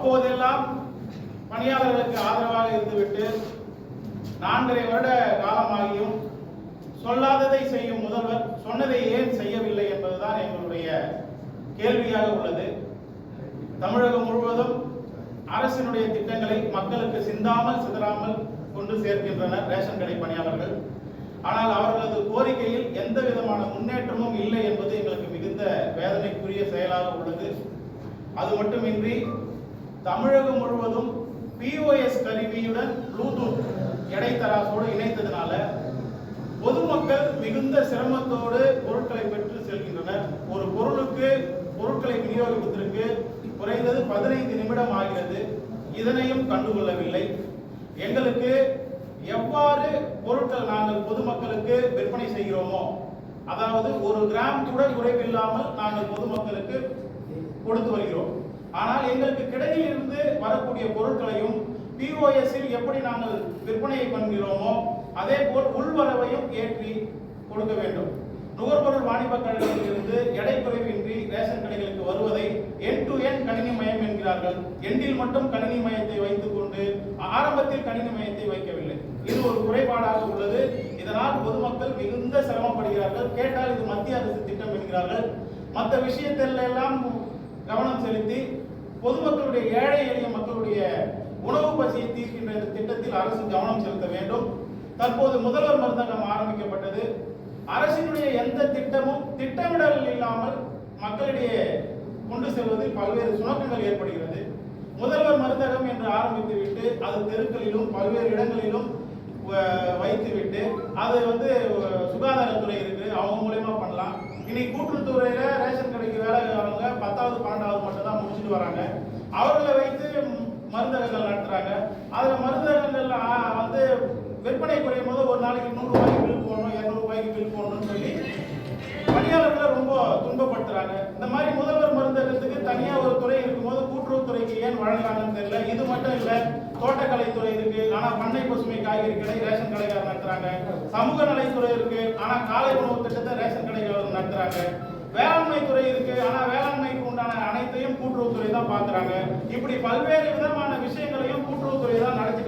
அப்போதெல்லாம் பணியாளர்களுக்கு ஆதரவாக இருந்துவிட்டு 4.5 வருட காலமாகியும் சொல்லாததை செய்யும் முதல்வர் சொன்னதை ஏன் செய்யவில்லை என்பதுதான் எங்களுடைய கேள்வியாக உள்ளது. தமிழகம் முழுவதும் அரசினுடைய திட்டங்களை மக்களுக்கு சிந்தாமல் சிதறாமல் கொண்டு சேர்க்கின்றனர் ரேஷன் கடை பணியாளர்கள். ஆனால் அவர்களது கோரிக்கையில் எந்த விதமான முன்னேற்றமும் இல்லை என்பது எங்களுக்கு மிகுந்த வேதனைக்குரிய செயலாக உள்ளது. அது மட்டுமின்றி தமிழகம் முழுவதும் POS கருவியுடன் ப்ளூடூத் எடைத்தராசோடு இணைத்ததுனால பொதுமக்கள் மிகுந்த சிரமத்தோடு பொருட்களை பெற்று செல்கின்றனர். ஒரு பொருளுக்கு பொருட்களை விநியோகிப்பதற்கு குறைந்தது 15 நிமிடம் ஆகிறது. இதனையும் கண்டுகொள்ளவில்லை. எங்களுக்கு எவ்வாறு பொருட்கள் நாங்கள் பொதுமக்களுக்கு விற்பனை செய்கிறோமோ, அதாவது 1 கிராம் கூட குறைவில்லாமல் நாங்கள் பொதுமக்களுக்கு கொடுத்து வருகிறோம். ஆனால் எங்களுக்கு கிடையில் இருந்து வரக்கூடிய பொருட்களையும் POS-இல் எப்படி நாங்கள் விற்பனையை பண்ணுகிறோமோ அதே போல் உள்வரவையும் ஏற்றி கொடுக்க வேண்டும். நுகர்பொருள் வாணிப கழகத்திலிருந்து எடை குறைவின்றி ரேஷன் கடைகளுக்கு வருவதை எண்ட் டு எண்ட் கணினி மயம் என்கிறார்கள். எண்டில் மட்டும் கணினி மயத்தை வைத்துக் கொண்டு ஆரம்பத்தில் கணினி மயத்தை வைக்கவில்லை. இது ஒரு குறைபாடாக உள்ளது. இதனால் பொதுமக்கள் மிகுந்த சிரமப்படுகிறார்கள். கேட்டால் இது மத்திய அரசு திட்டம் என்கிறார்கள். மற்ற விஷயத்தில் எல்லாம் கவனம் செலுத்தி பொதுமக்களுடைய ஏழை எளிய மக்களுடைய உணவு பசியை தீர்க்கின்ற இந்த திட்டத்தில் அரசு கவனம் செலுத்த வேண்டும். தற்போது முதல்வர் மருந்தகம் ஆரம்பிக்கப்பட்டது. அரசினுடைய எந்த திட்டமும் திட்டமிடல் இல்லாமல் மக்களிடையே கொண்டு செல்வதில் பல்வேறு சுணக்கங்கள் ஏற்படுகிறது. முதல்வர் மருந்தகம் என்று ஆரம்பித்துவிட்டு அது தெருக்களிலும் பல்வேறு இடங்களிலும் வைத்துவிட்டு அது சுகாதாரத்துறை இருக்கு, அவங்க மூலமா பண்ணலாம். இன்னைக்கு கூட்டுறவுத்துறையில ரேஷன் கடைக்கு வேலைக்காரங்க 10வது 12வது மட்டும் தான் முடிச்சுட்டு வராங்க. அவர்களை வைத்து மருந்தகங்கள் நடத்துறாங்க. அதுல மருந்தகங்கள் விற்பனை குறையும் போது ஒரு நாளைக்கு 100 ரூபாய்க்கு பில் போடணும், 200 ரூபாய்க்கு பில் போடணும்னு சொல்லி பணியாளர்களை ரொம்ப துன்பப்படுத்துறாங்க. இந்த மாதிரி முதல்வர் மருந்தகத்துக்கு தனியா ஒரு துறை இருக்கும்போது கூட்டுறவுத்துறைக்கு ஏன் வழங்குறாங்கன்னு தெரியல. இது மட்டும் இல்ல, தோட்டக்கலைத்துறை இருக்கு, ஆனா பண்ணை பசுமை காய்கறி கடை ரேஷன் கடைக்காரர் நடத்துறாங்க. சமூக நலத்துறை இருக்கு, ஆனா காலை உணவு திட்டத்தை ரேஷன் கடைக்காரர் நடத்துறாங்க. வேளாண்மை துறை இருக்கு, ஆனா வேளாண்மைக்கு உண்டான அனைத்தையும் கூட்டுறவுத்துறை தான் பாக்குறாங்க. இப்படி பல்வேறு விதமான விஷயங்களையும் கூட்டுறவுத்துறை தான் நடத்தி